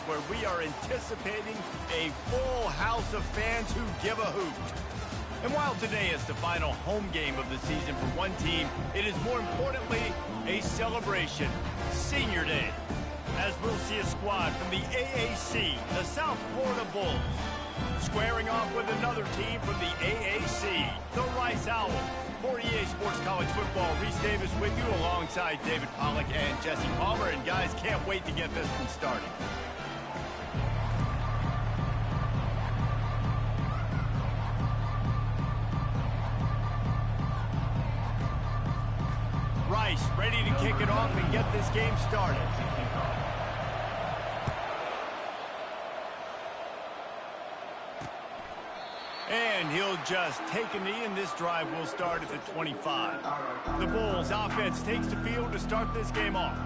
where we are anticipating a full house of fans who give a hoot. And while today is the final home game of the season for one team, it is more importantly a celebration, Senior Day, as we'll see a squad from the AAC, the South Florida Bulls, squaring off with another team from the AAC, the Rice Owls. For EA Sports College Football, Reese Davis with you alongside David Pollack and Jesse Palmer. And guys, can't wait to get this one started. Rice ready to kick it off and get this game started. And he'll just take a knee, and this drive will start at the 25. The Bulls offense takes the field to start this game off.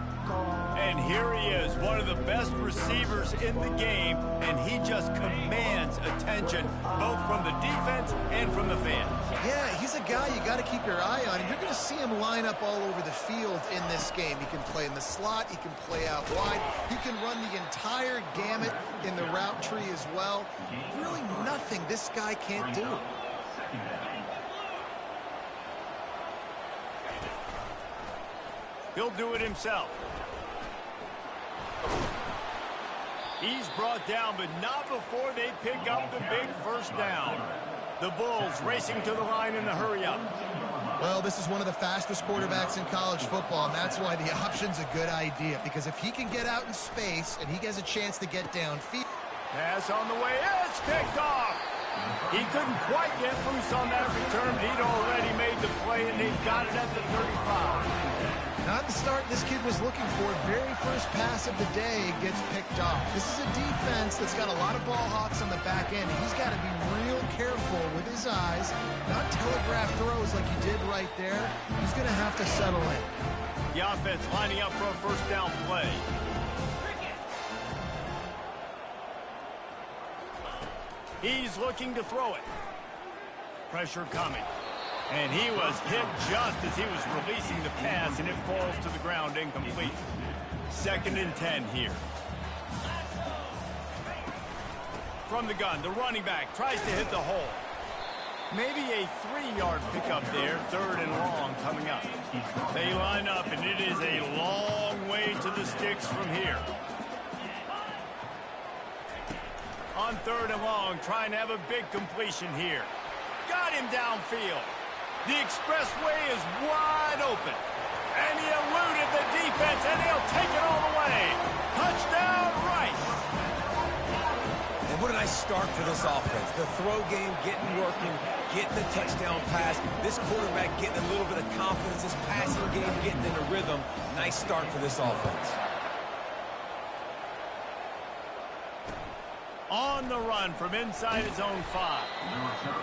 And here he is, one of the best receivers in the game, and he just commands attention both from the defense and from the fans. Yeah, he's a guy you got to keep your eye on, and you're going to see him line up all over the field in this game. He can play in the slot, he can play out wide, he can run the entire gamut in the route tree as well. Really nothing this guy can't do. He'll do it himself. He's brought down, but not before they pick up the big first down. The Bulls racing to the line in the hurry-up. Well, this is one of the fastest quarterbacks in college football, and that's why the option's a good idea, because if he can get out in space and he has a chance to get downfield. Pass on the way, it's picked off. He couldn't quite get loose on that return, but he'd already made the play, and they've got it at the 35. Not the start this kid was looking for. Very first pass of the day gets picked off. This is a defense that's got a lot of ball hawks on the back end. He's got to be real careful with his eyes, not telegraph throws like he did right there. He's going to have to settle in. The offense lining up for a first down play. He's looking to throw it. Pressure coming. And he was hit just as he was releasing the pass, and it falls to the ground incomplete. 2nd and 10 here. From the gun, the running back tries to hit the hole. Maybe a 3-yard pickup there, 3rd and long coming up. They line up, and it is a long way to the sticks from here. On 3rd and long, trying to have a big completion here. Got him downfield. The expressway is wide open. And he eluded the defense, and he'll take it all the way. Touchdown, Rice. And what a nice start for this offense. The throw game getting working, getting the touchdown pass. This quarterback getting a little bit of confidence. This passing game getting in a rhythm. Nice start for this offense. On the run from inside his own 5.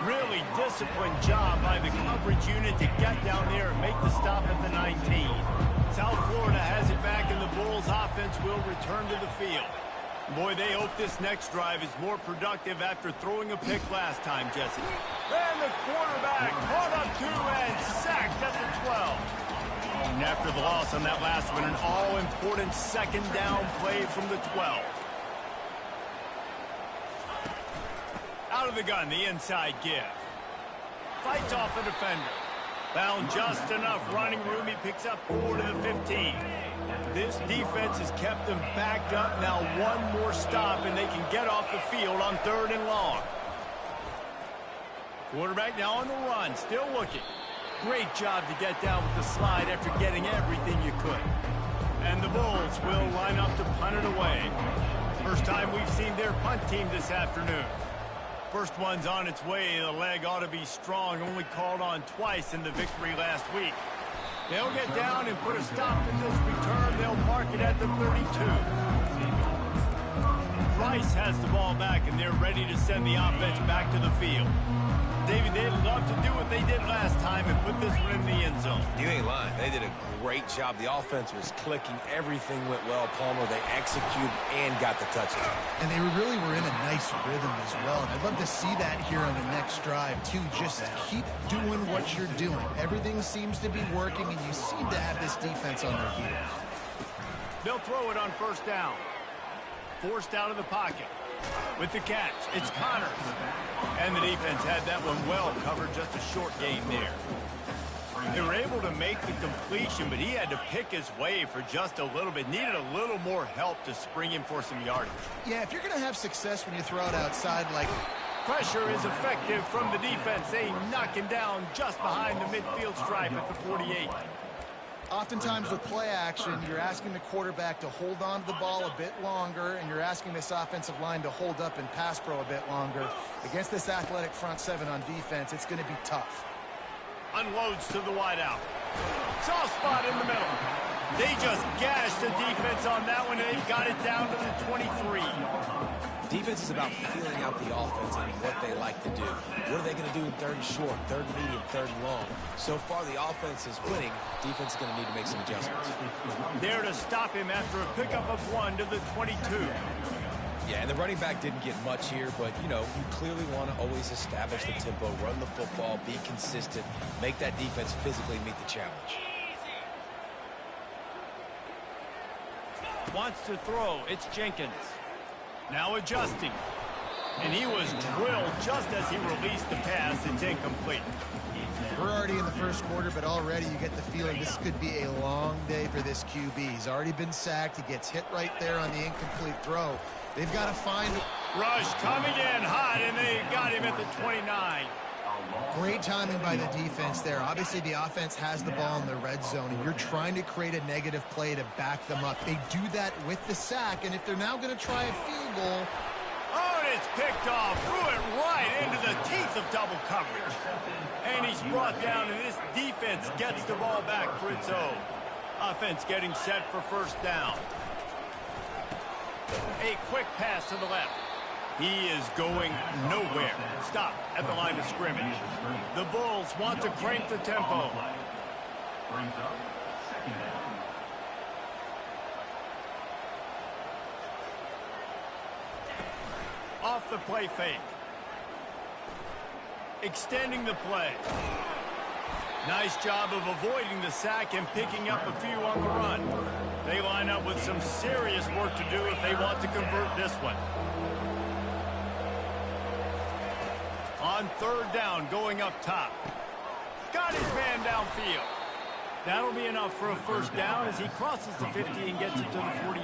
Really disciplined job by the coverage unit to get down there and make the stop at the 19. South Florida has it back, and the Bulls offense will return to the field. Boy, they hope this next drive is more productive after throwing a pick last time, Jesse. And the quarterback caught up to and sacked at the 12. And after the loss on that last one, an all-important 2nd down play from the 12. Out of the gun, the inside give. Fights off a defender. Found just enough running room. He picks up 4 to the 15. This defense has kept them backed up. Now one more stop, and they can get off the field on 3rd and long. Quarterback now on the run, still looking. Great job to get down with the slide after getting everything you could. And the Bulls will line up to punt it away. First time we've seen their punt team this afternoon. First one's on its way. The leg ought to be strong. Only called on twice in the victory last week. They'll get down and put a stop to this return. They'll mark it at the 32. Rice has the ball back, and they're ready to send the offense back to the field. David, they'd love to do what they did last time and put this one in the end zone. You ain't lying. They did a great job. The offense was clicking. Everything went well, Palmer. They executed and got the touchdown. And they really were in a nice rhythm as well. And I'd love to see that here on the next drive, too. Just keep doing what you're doing. Everything seems to be working, and you seem to have this defense on their heels. They'll throw it on first down. forced out of the pocket. With the catch, it's Connors. And the defense had that one well covered, just a short gain there. They were able to make the completion, but he had to pick his way for just a little bit. Needed a little more help to spring him for some yardage. Yeah, if you're going to have success when you throw it outside like... Pressure is effective from the defense. They knock him down just behind the midfield stripe at the 48. Oftentimes with play action, you're asking the quarterback to hold on to the ball a bit longer, and you're asking this offensive line to hold up and pass pro a bit longer. Against this athletic front seven on defense, it's going to be tough. Unloads to the wideout. Soft spot in the middle. They just gashed the defense on that one, and they've got it down to the 23. Defense is about feeling out the offense and what they like to do. What are they going to do in third and short, third and medium, third and long? So far, the offense is winning. Defense is going to need to make some adjustments. There to stop him after a pickup of 1 to the 22. Yeah, and the running back didn't get much here, but, you know, you clearly want to always establish the tempo, run the football, be consistent, make that defense physically meet the challenge. Wants to throw. It's Jenkins. Now adjusting. And he was drilled just as he released the pass. It's incomplete. We're already in the first quarter, but already you get the feeling this could be a long day for this QB. He's already been sacked. He gets hit right there on the incomplete throw. They've got to find... Rush coming in hot, and they got him at the 29. Great timing by the defense there. Obviously, the offense has the ball in the red zone, and you're trying to create a negative play to back them up. They do that with the sack, and if they're now going to try a field goal... Oh, and it's picked off. Threw it right into the teeth of double coverage. And he's brought down, and this defense gets the ball back for its own. Offense getting set for first down. A quick pass to the left. He is going nowhere. Stop at the line of scrimmage. The Bulls want to crank the tempo. Off the play fake. Extending the play. Nice job of avoiding the sack and picking up a few on the run. They line up with some serious work to do if they want to convert this one. On third down, going up top. Got his man downfield. That'll be enough for a first down as he crosses the 50 and gets it to the 48.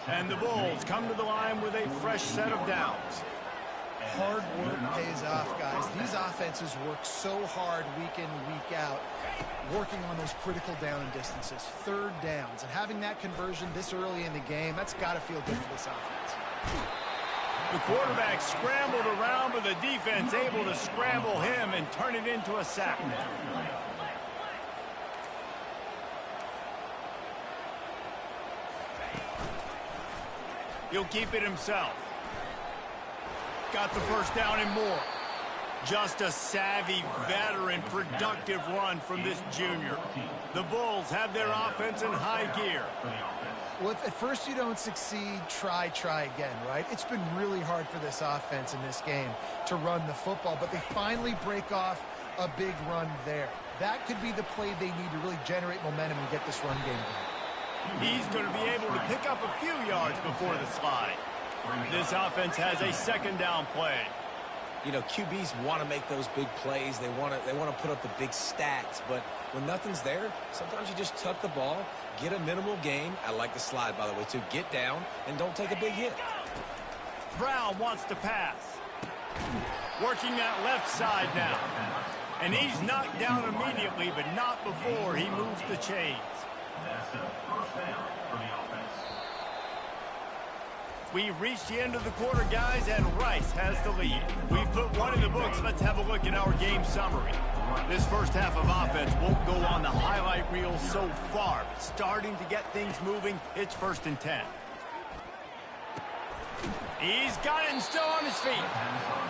And the Bulls come to the line with a fresh set of downs. Hard work pays off, guys. These offenses work so hard week in, week out, working on those critical down and distances, third downs. And having that conversion this early in the game, that's got to feel good for this offense. The quarterback scrambled around, but the defense able to scramble him and turn it into a sack. He'll keep it himself. Got the first down and more. Just a savvy, veteran, productive run from this junior. The Bulls have their offense in high gear. Well, if at first you don't succeed, try again, right? It's been really hard for this offense in this game to run the football, but they finally break off a big run there. That could be the play they need to really generate momentum and get this run game going. He's going to be able to pick up a few yards before the slide. This offense has a second down play. You know, QBs want to make those big plays. They want to put up the big stats, but when nothing's there, sometimes you just tuck the ball, get a minimal gain. I like the slide, by the way, too. Get down and don't take a big hit. Brown wants to pass. Working that left side now. And he's knocked down immediately, but not before he moves the chains. We've reached the end of the quarter, guys, and Rice has the lead. We've put one in the books. Let's have a look at our game summary. This first half of offense won't go on the highlight reel so far, but starting to get things moving. It's 1st and 10. He's got it and still on his feet.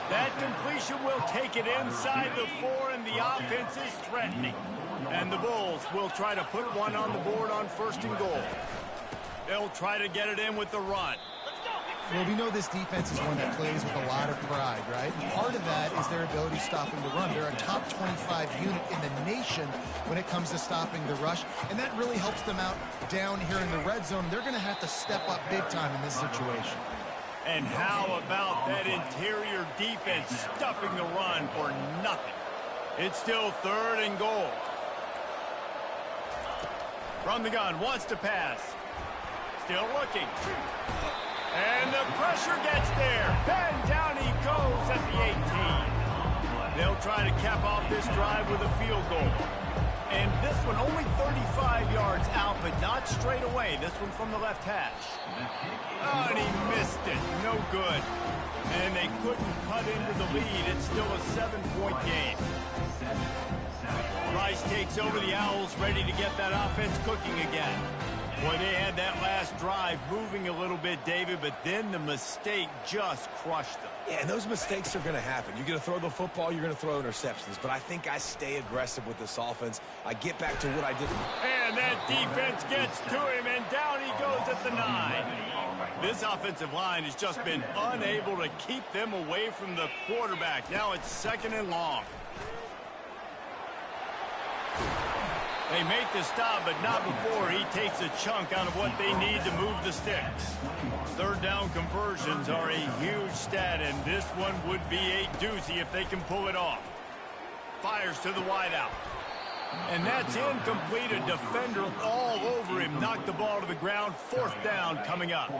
That completion will take it inside the 4, and the offense is threatening. And the Bulls will try to put one on the board on 1st and goal. They'll try to get it in with the run. Well, we know this defense is one that plays with a lot of pride, right? And part of that is their ability stopping the run. They're a top 25 unit in the nation when it comes to stopping the rush, and that really helps them out down here in the red zone. They're going to have to step up big time in this situation. And how about that interior defense stuffing the run for nothing? It's still 3rd and goal. From the gun, wants to pass. Still looking. And the pressure gets there. Then down he goes at the 18. They'll try to cap off this drive with a field goal. And this one only 35 yards out, but not straight away. This one from the left hash. Oh, and he missed it. No good. And they couldn't cut into the lead. It's still a 7-point game. Rice takes over the Owls, ready to get that offense cooking again. Boy, they had that last drive moving a little bit, David, but then the mistake just crushed them. Yeah, and those mistakes are going to happen. You're going to throw the football, you're going to throw interceptions. But I think I stay aggressive with this offense. I get back to what I did. And that defense gets to him, and down he goes at the 9. This offensive line has just been unable to keep them away from the quarterback. Now it's 2nd and long. They make the stop, but not before he takes a chunk out of what they need to move the sticks. 3rd down conversions are a huge stat, and this one would be a doozy if they can pull it off. Fires to the wideout. And that's incomplete. A defender all over him. Knocked the ball to the ground. 4th down coming up.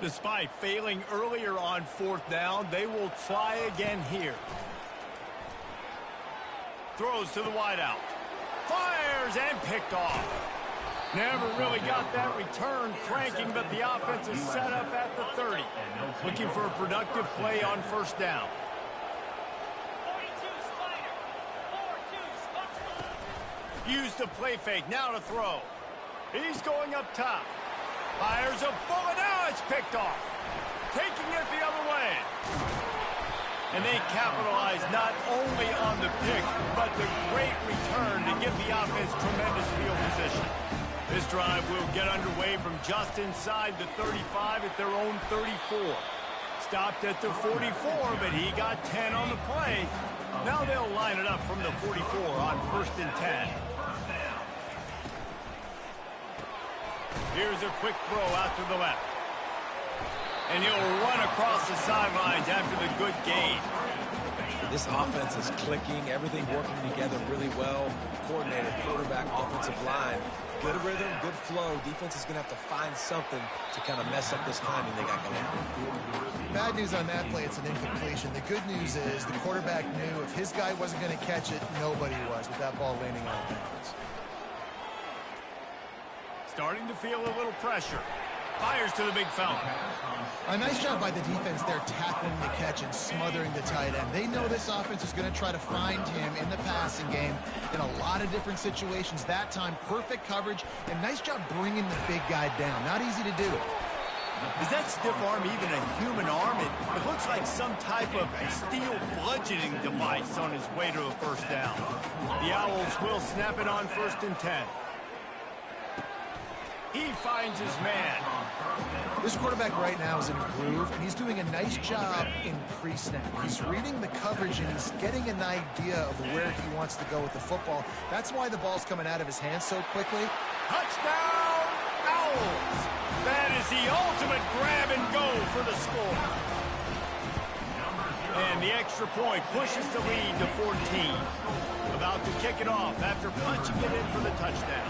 Despite failing earlier on 4th down, they will try again here. Throws to the wideout. Fires and picked off. Never really got that return cranking, but the offense is set up at the 30. Looking for a productive play on 1st down. Use the play fake, now to throw. He's going up top. Fires a bullet, now it's picked off. Taking it the other way. And they capitalize not only on the pick, but the great return to give the offense tremendous field position. This drive will get underway from just inside the 35 at their own 34. Stopped at the 44, but he got 10 on the play. Now they'll line it up from the 44 on 1st and 10. Here's a quick throw out to the left. And he'll run across the sidelines after the good gain. This offense is clicking, everything working together really well. Coordinator, quarterback, offensive line. Good rhythm, good flow. Defense is going to have to find something to kind of mess up this timing they got going on. Bad news on that play, it's an incompletion. The good news is the quarterback knew if his guy wasn't going to catch it, nobody was with that ball landing out of bounds. Starting to feel a little pressure. Fires to the big fella. A nice job by the defense there tackling the catch and smothering the tight end. They know this offense is going to try to find him in the passing game in a lot of different situations. That time, perfect coverage, and nice job bringing the big guy down. Not easy to do. Is that stiff arm even a human arm? It looks like some type of steel bludgeoning device on his way to a 1st down. The Owls will snap it on 1st and 10. He finds his man. This quarterback right now is in a groove, and he's doing a nice job in pre-snap. He's reading the coverage, and he's getting an idea of where he wants to go with the football. That's why the ball's coming out of his hands so quickly. Touchdown, Owls! That is the ultimate grab and go for the score. And the extra point pushes the lead to 14. About to kick it off after punching it in for the touchdown.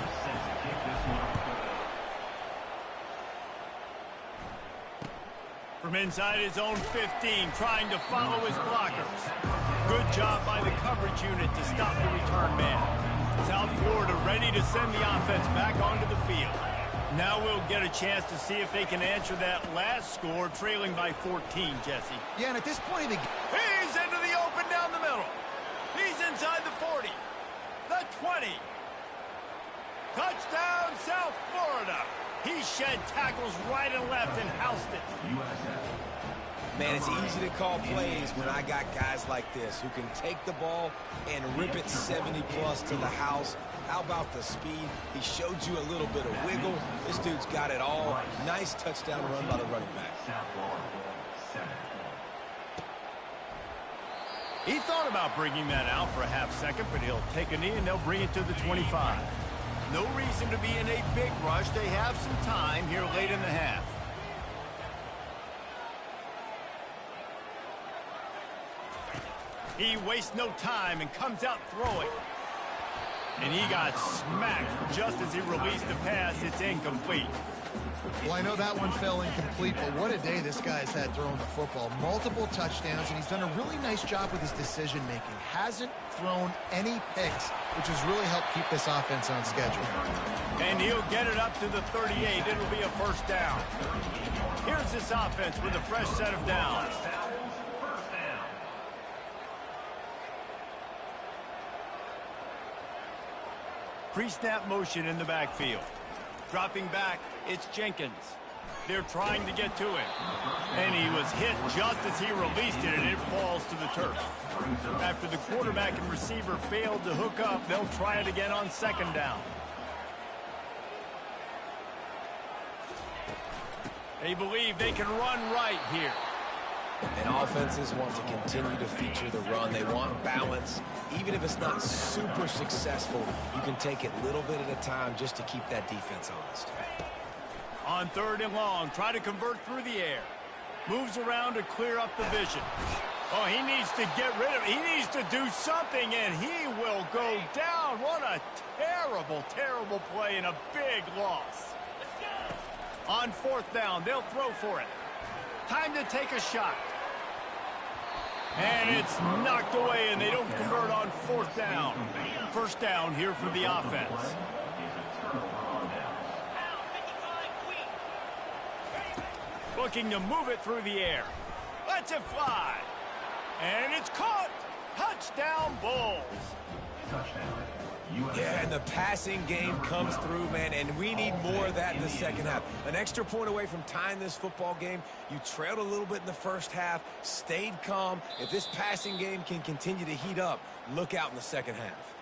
From inside his own 15, trying to follow his blockers. Good job by the coverage unit to stop the return man. South Florida ready to send the offense back onto the field. Now we'll get a chance to see if they can answer that last score, trailing by 14, Jesse. Yeah, and at this point, he's into the open down the middle. He's inside the 40, the 20. Touchdown, South Florida. He shed tackles right and left and housed it. Man, it's easy to call plays when I got guys like this who can take the ball and rip it 70-plus to the house. How about the speed? He showed you a little bit of wiggle. This dude's got it all. Nice touchdown run by the running back. He thought about bringing that out for a half-second, but he'll take a knee and they'll bring it to the 25. No reason to be in a big rush. They have some time here late in the half. He wastes no time and comes out throwing. And he got smacked just as he released the pass. It's incomplete. Well, I know that one fell incomplete, but what a day this guy's had throwing the football. Multiple touchdowns, and he's done a really nice job with his decision-making. Hasn't thrown any picks, which has really helped keep this offense on schedule. And he'll get it up to the 38. It'll be a first down. Here's this offense with a fresh set of downs. Pre-snap motion in the backfield. Dropping back, it's Jenkins. They're trying to get to him. And he was hit just as he released it, and it falls to the turf. After the quarterback and receiver failed to hook up, they'll try it again on second down. They believe they can run right here. And offenses want to continue to feature the run. They want balance. Even if it's not super successful, you can take it little bit at a time just to keep that defense honest. On third and long, try to convert through the air. Moves around to clear up the vision. Oh, he needs to get rid of it. He needs to do something, and he will go down. What a terrible, terrible play and a big loss. On fourth down, they'll throw for it. Time to take a shot. And it's knocked away, and they don't convert on fourth down. First down here for the offense. Looking to move it through the air. Lets it fly. And it's caught. Touchdown, Bulls. Yeah, and the passing game comes through, man, and we need more of that in the second half. An extra point away from tying this football game. You trailed a little bit in the first half, stayed calm. If this passing game can continue to heat up, look out in the second half.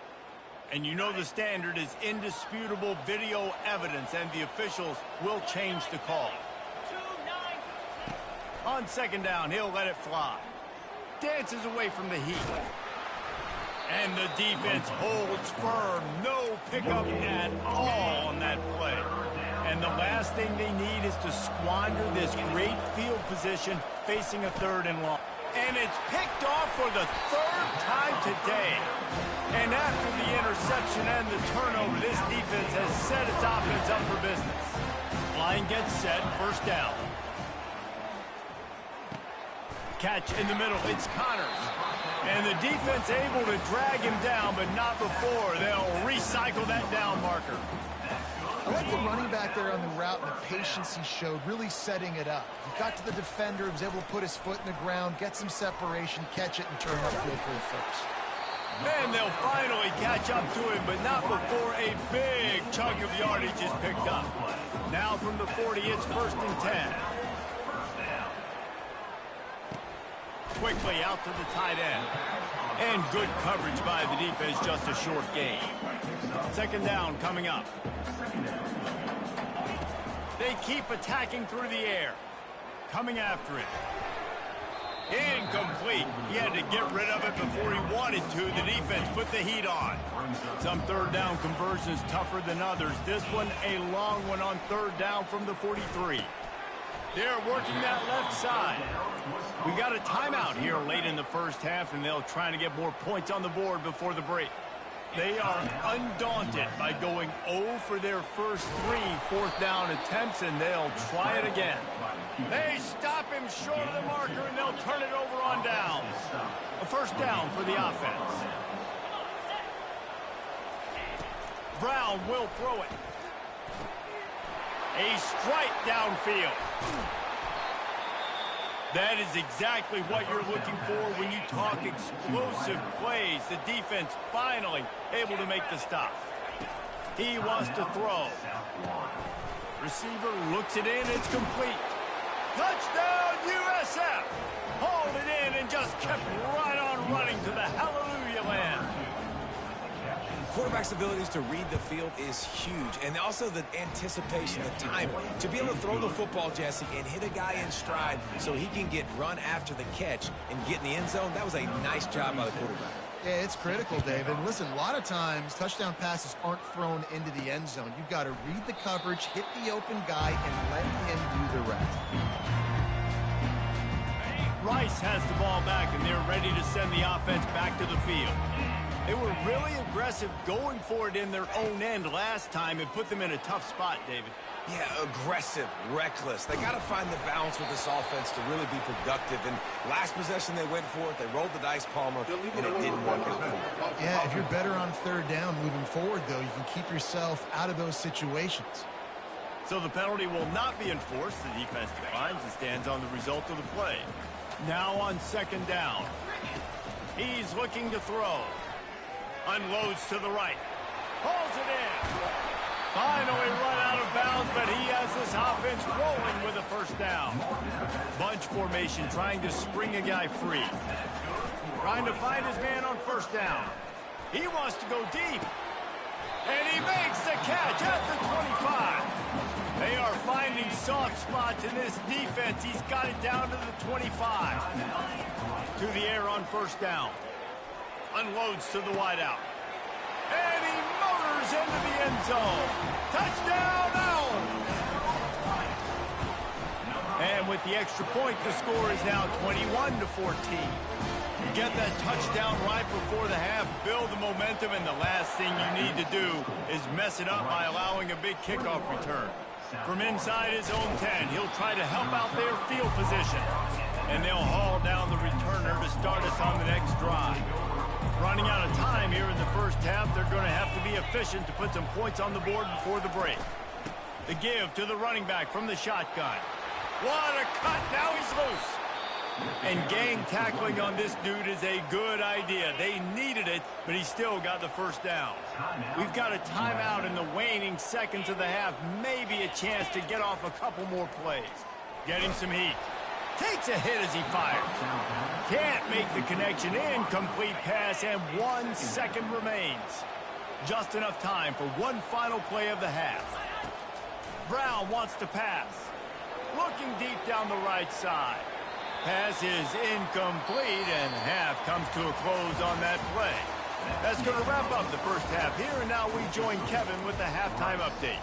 And you know the standard is indisputable video evidence, and the officials will change the call. On second down, he'll let it fly. Dances away from the heat. And the defense holds firm. No pickup at all on that play. And the last thing they need is to squander this great field position facing a third and long. And it's picked off for the third time today. And after the interception and the turnover, this defense has set its offense up for business. Line gets set, first down. Catch in the middle, it's Connors. And the defense able to drag him down, but not before. They'll recycle that down marker. I like the running back there on the route and the patience he showed, really setting it up. He got to the defender, was able to put his foot in the ground, get some separation, catch it, and turn upfield for the first. And they'll finally catch up to him, but not before a big chunk of yardage is picked up. Now from the 40, it's first and 10. Quickly out to the tight end. And good coverage by the defense, just a short gain. Second down coming up. They keep attacking through the air. Coming after it. Incomplete. He had to get rid of it before he wanted to. The defense put the heat on. Some third down conversions tougher than others. This one a long one on third down from the 43. They're working that left side. We got a timeout here late in the first half, and they'll try to get more points on the board before the break. They are undaunted by going 0 for their first 3 fourth down attempts, and they'll try it again. They stop him short of the marker, and they'll turn it over on downs. A first down for the offense. Brown will throw it. A strike downfield. That is exactly what you're looking for when you talk explosive plays. The defense finally able to make the stop. He wants to throw. Receiver looks it in. It's complete. Touchdown, USF. Hauled it in and just kept right on running to the hallelujah land. Quarterback's abilities to read the field is huge, and also the anticipation, the timing. To be able to throw the football, Jesse, and hit a guy in stride so he can get run after the catch and get in the end zone, that was a nice job by the quarterback. Yeah, it's critical, Dave. And listen, a lot of times touchdown passes aren't thrown into the end zone. You've got to read the coverage, hit the open guy, and let him do the rest. Rice has the ball back, and they're ready to send the offense back to the field. They were really aggressive going for it in their own end last time and put them in a tough spot, David. Yeah, aggressive, reckless. They got to find the balance with this offense to really be productive. And last possession they went for it. They rolled the dice, Palmer, and it didn't work out for them. Yeah, if you're better on third down moving forward, though, you can keep yourself out of those situations. So the penalty will not be enforced. The defense declines and stands on the result of the play. Now on second down. He's looking to throw. Unloads to the right. Pulls it in. Finally run out of bounds, but he has this offense rolling with a first down. Bunch formation trying to spring a guy free. Trying to find his man on first down. He wants to go deep. And he makes the catch at the 25. They are finding soft spots in this defense. He's got it down to the 25. To the air on first down. Unloads to the wideout. And he motors into the end zone. Touchdown, Allen! And with the extra point, the score is now 21-14. Get that touchdown right before the half, build the momentum, and the last thing you need to do is mess it up by allowing a big kickoff return. From inside his own 10, he'll try to help out their field position. And they'll haul down the returner to start us on the next drive. Running out of time here in the first half, they're going to have to be efficient to put some points on the board before the break. The give to the running back from the shotgun. What a cut! Now he's loose. And gang tackling on this dude is a good idea. They needed it, but he still got the first down. We've got a timeout in the waning seconds of the half. Maybe a chance to get off a couple more plays. Getting some heat. Takes a hit as he fires. Can't make the connection. Incomplete pass, and 1 second remains. Just enough time for one final play of the half. Brown wants to pass. Looking deep down the right side. Pass is incomplete, and half comes to a close on that play. That's going to wrap up the first half here, and now we join Kevin with the halftime update.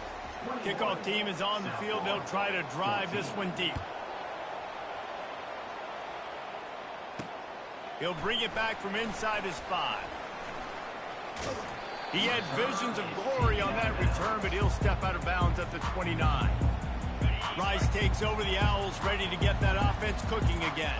Kickoff team is on the field. They'll try to drive this one deep. He'll bring it back from inside his 5. He had visions of glory on that return, but he'll step out of bounds at the 29. Rice takes over the Owls, ready to get that offense cooking again.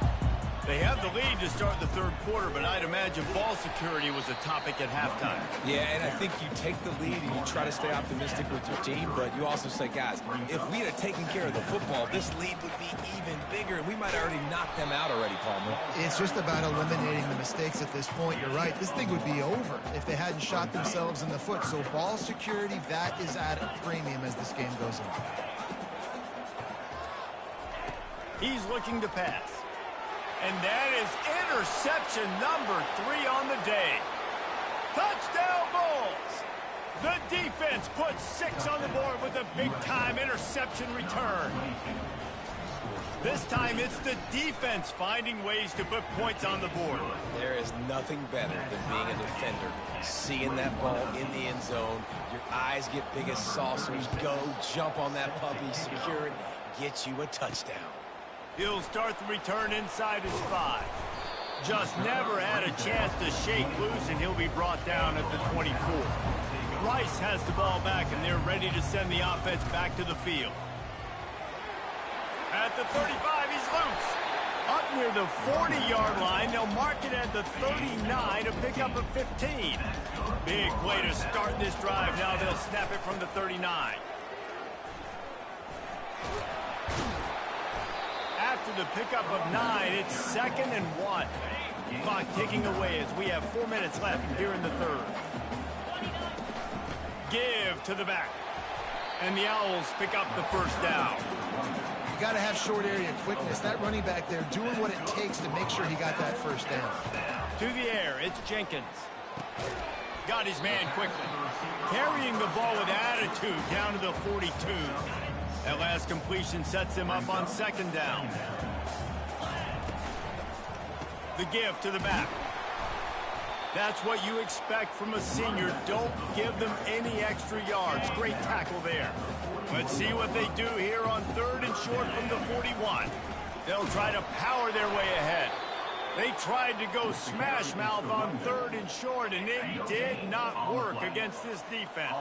They have the lead to start the third quarter, but I'd imagine ball security was a topic at halftime. Yeah, and I think you take the lead and you try to stay optimistic with your team, but you also say, guys, if we had taken care of the football, this lead would be even bigger, and we might have already knocked them out already, Palmer. It's just about eliminating the mistakes at this point. You're right. This thing would be over if they hadn't shot themselves in the foot. So ball security, that is at a premium as this game goes on. He's looking to pass. And that is interception number 3 on the day. Touchdown Bulls! The defense puts 6 on the board with a big-time interception return. This time it's the defense finding ways to put points on the board. There is nothing better than being a defender. Seeing that ball in the end zone, your eyes get big as saucers. Go, jump on that puppy, secure it, get you a touchdown. He'll start the return inside his 5. Just never had a chance to shake loose, and he'll be brought down at the 24. Rice has the ball back, and they're ready to send the offense back to the field. At the 35, he's loose. Up near the 40-yard line, they'll mark it at the 39 to pick up a 15. Big play to start this drive. Now they'll snap it from the 39. After the pickup of 9, it's 2nd and 1. Clock ticking away as we have 4 minutes left here in the third. Give to the back. And the Owls pick up the first down. You got to have short area quickness. That running back there doing what it takes to make sure he got that first down. To the air, it's Jenkins. Got his man quickly. Carrying the ball with attitude down to the 42. That last completion sets him up on 2nd down. The give to the back. That's what you expect from a senior. Don't give them any extra yards. Great tackle there. Let's see what they do here on 3rd and short from the 41. They'll try to power their way ahead. They tried to go smash mouth on 3rd and short, and it did not work against this defense.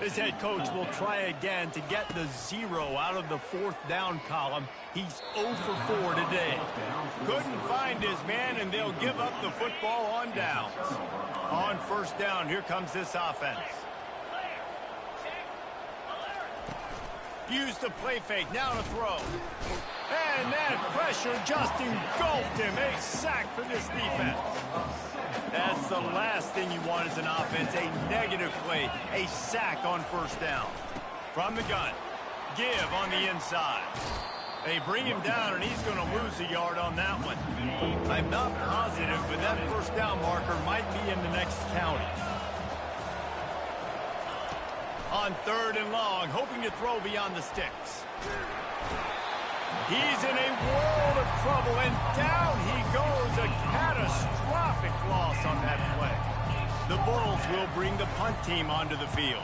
This head coach will try again to get the 0 out of the 4th down column. He's 0 for 4 today. Couldn't find his man, and they'll give up the football on downs. On 1st down, here comes this offense. Use the play fake, now to throw. And that pressure just engulfed him. A sack for this defense. That's the last thing you want as an offense, a negative play, a sack on 1st down. From the gun, give on the inside. They bring him down, and he's going to lose a yard on that one. I'm not positive, but that 1st down marker might be in the next county. On 3rd and long, hoping to throw beyond the sticks. He's in a world of trouble, and down he goes. A catastrophic loss on that play. The Bulls will bring the punt team onto the field.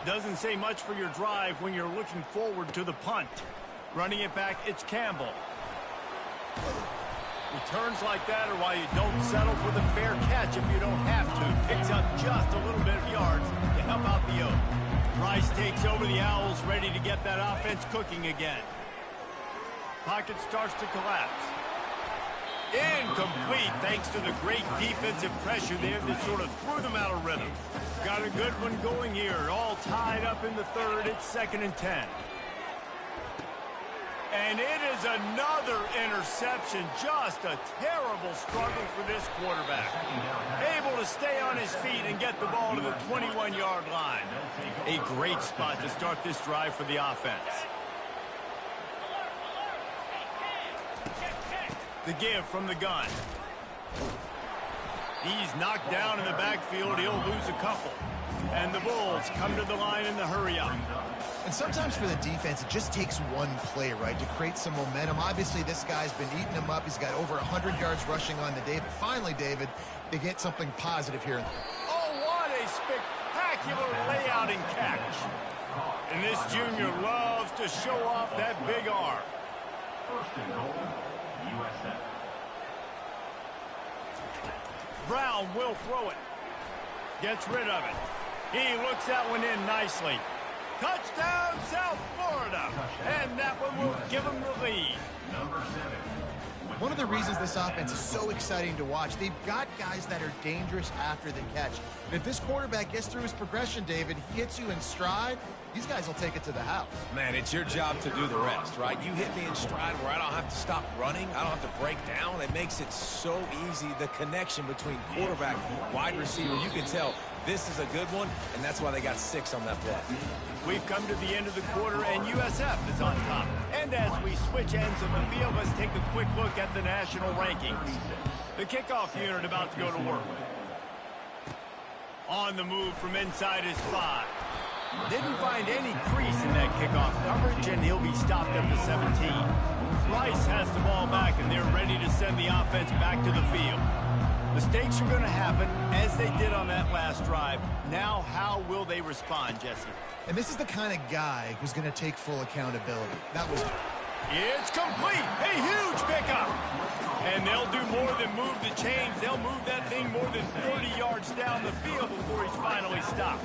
Doesn't say much for your drive when you're looking forward to the punt. Running it back, it's Campbell. Returns like that are why you don't settle for the fair catch if you don't have to. Picks up just a little bit of yards to help out the Oak. Rice takes over the Owls, ready to get that offense cooking again. Pocket starts to collapse. Incomplete thanks to the great defensive pressure there that sort of threw them out of rhythm. Got a good one going here. All tied up in the 3rd. It's 2nd and 10. And it is another interception. Just a terrible struggle for this quarterback. Able to stay on his feet and get the ball to the 21-yard line. A great spot to start this drive for the offense. The give from the gun. He's knocked down in the backfield. He'll lose a couple. And the Bulls come to the line in the hurry-up. And sometimes for the defense, it just takes one play, right, to create some momentum. Obviously, this guy's been eating them up. He's got over 100 yards rushing on the day. But finally, David, they get something positive here. Oh, what a spectacular layout and catch. And this junior loves to show off that big arm. 1st and goal, USF. Brown will throw it. Gets rid of it. He looks that one in nicely. Touchdown, South Florida. And that one will give them the lead. Number 7. One of the reasons this offense is so exciting to watch, they've got guys that are dangerous after the catch. And if this quarterback gets through his progression, David, he hits you in stride, these guys will take it to the house. Man, it's your job to do the rest, right? You hit me in stride where I don't have to stop running. I don't have to break down. It makes it so easy, the connection between quarterback, wide receiver. You can tell this is a good one, and that's why they got 6 on that play. We've come to the end of the quarter, and USF is on top. And as we switch ends of the field, let's take a quick look at the national rankings. The kickoff unit about to go to work. On the move from inside his 5. Didn't find any crease in that kickoff coverage, and he'll be stopped at the 17. Rice has the ball back, and they're ready to send the offense back to the field. Mistakes are going to happen, as they did on that last drive. Now, how will they respond, Jesse? And this is the kind of guy who's going to take full accountability. That was... It's complete! A huge pickup! And they'll do more than move the chains. They'll move that thing more than 30 yards down the field before he's finally stopped.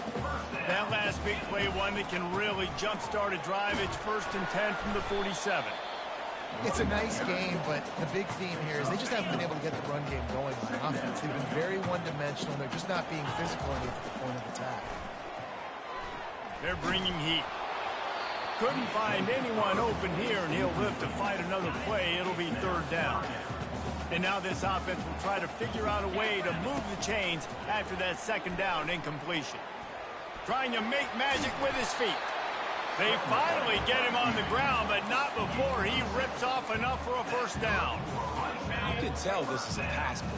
That last big play, one that can really jumpstart a drive. It's 1st and 10 from the 47. It's a nice game, but the big theme here is they just haven't been able to get the run game going on offense. They've been very one-dimensional. They're just not being physical enough at the point of attack. They're bringing heat. Couldn't find anyone open here, and he'll live to fight another play. It'll be 3rd down. And now this offense will try to figure out a way to move the chains after that 2nd down incompletion. Trying to make magic with his feet. They finally get him on the ground, but not before he rips off enough for a 1st down. You can tell this is a pass play.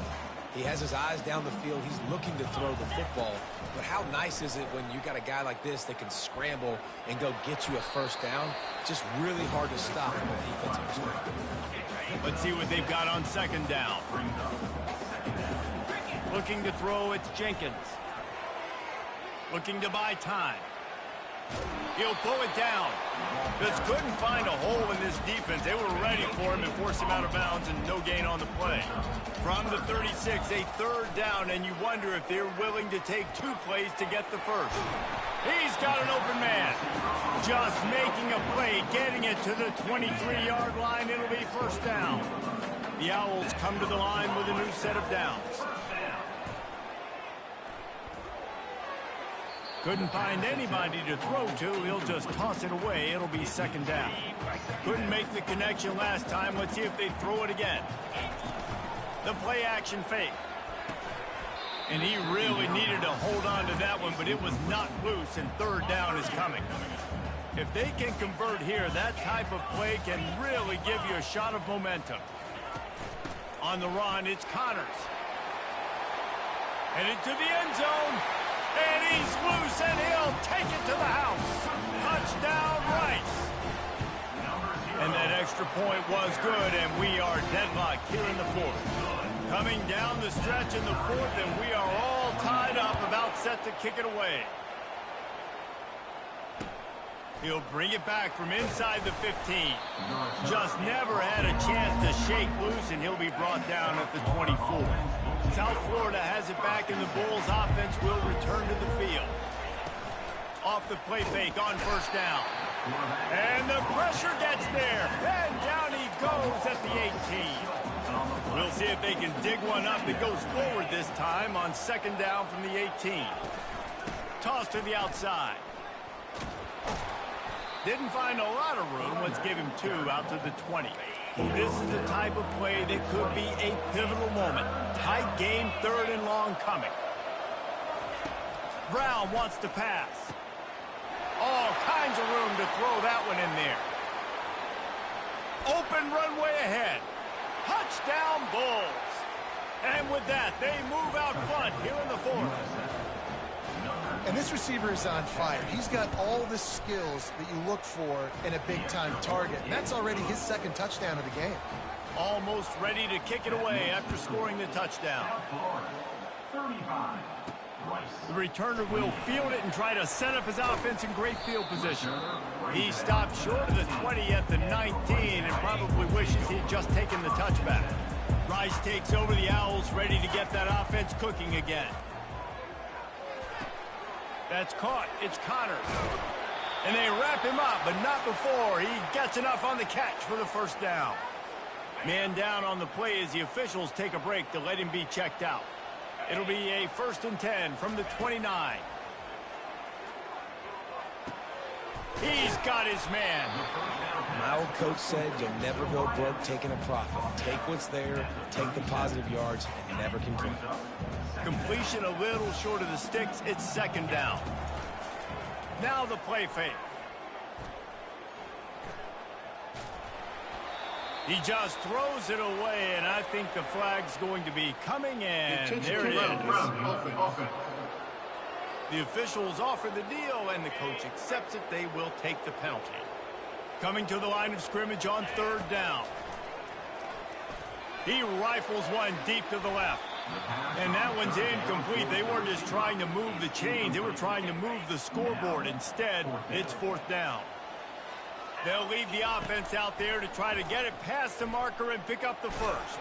He has his eyes down the field. He's looking to throw the football. But how nice is it when you got a guy like this that can scramble and go get you a 1st down? Just really hard to stop from a defensive perspective. Let's see what they've got on 2nd down. Looking to throw, it's Jenkins. Looking to buy time. He'll pull it down. Just couldn't find a hole in this defense. They were ready for him and forced him out of bounds, and no gain on the play. From the 36, a third down, and you wonder if they're willing to take 2 plays to get the first. He's got an open man. Just making a play, getting it to the 23-yard line. It'll be first down. The Owls come to the line with a new set of downs. Couldn't find anybody to throw to. He'll just toss it away. It'll be second down. Couldn't make the connection last time. Let's see if they throw it again. The play action fake. And he really needed to hold on to that one, but it was not loose, and third down is coming. If they can convert here, that type of play can really give you a shot of momentum. On the run, it's Connors. Headed to the end zone. And he's loose, and he'll take it to the house. Touchdown, Rice. And that extra point was good, and we are deadlocked here in the fourth. Coming down the stretch in the fourth, and we are all tied up, about set to kick it away. He'll bring it back from inside the 15. Just never had a chance to shake loose, and he'll be brought down at the 24. South Florida has it back, and the Bulls offense will return to the field. Off the play fake on first down. And the pressure gets there. And down he goes at the 18. We'll see if they can dig one up. It goes forward this time on second down from the 18. Toss to the outside. Didn't find a lot of room. Let's give him 2 out to the 20. This is the type of play that could be a pivotal moment. Tight game, third and long coming. Brown wants to pass. All kinds of room to throw that one in there. Open runway ahead. Touchdown, Bulls. And with that, they move out front here in the fourth. And this receiver is on fire. He's got all the skills that you look for in a big-time target. And that's already his second touchdown of the game. Almost ready to kick it away after scoring the touchdown. 35. The returner will field it and try to set up his offense in great field position. He stopped short of the 20 at the 19 and probably wishes he'd just taken the touchback. Rice takes over. The Owls ready to get that offense cooking again. That's caught. It's Connors. And they wrap him up, but not before he gets enough on the catch for the first down. Man down on the play as the officials take a break to let him be checked out. It'll be a 1st and 10 from the 29. He's got his man. My old coach said you'll never go broke taking a profit. Take what's there, take the positive yards, and never complain. Completion a little short of the sticks. It's second down. Now the play fake. He just throws it away, and I think the flag's going to be coming, and there it is. The officials offer the deal, and the coach accepts it. They will take the penalty. Coming to the line of scrimmage on third down. He rifles one deep to the left. And that one's incomplete. They weren't just trying to move the chains. They were trying to move the scoreboard. Instead, it's fourth down. They'll leave the offense out there to try to get it past the marker and pick up the first.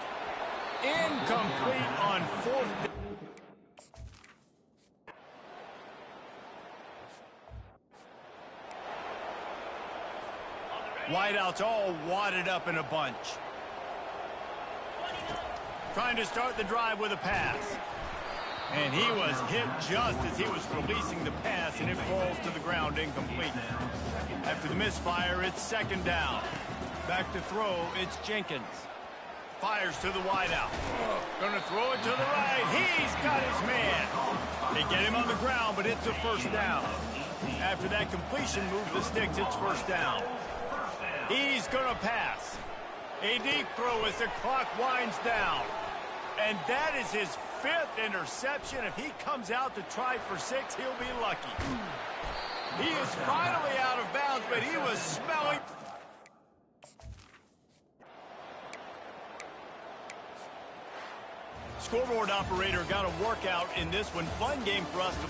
Incomplete on fourth down. Wideouts all wadded up in a bunch. Trying to start the drive with a pass. And he was hit just as he was releasing the pass, and it falls to the ground incomplete. After the misfire, it's second down. Back to throw, it's Jenkins. Fires to the wideout. Gonna throw it to the right. He's got his man. They get him on the ground, but it's a first down. After that completion, move the sticks, it's first down. He's gonna pass. A deep throw as the clock winds down. And that is his 5th interception. If he comes out to try for 6, he'll be lucky. He is finally out of bounds, but he was smelling. Scoreboard operator got a workout in this one. Fun game for us to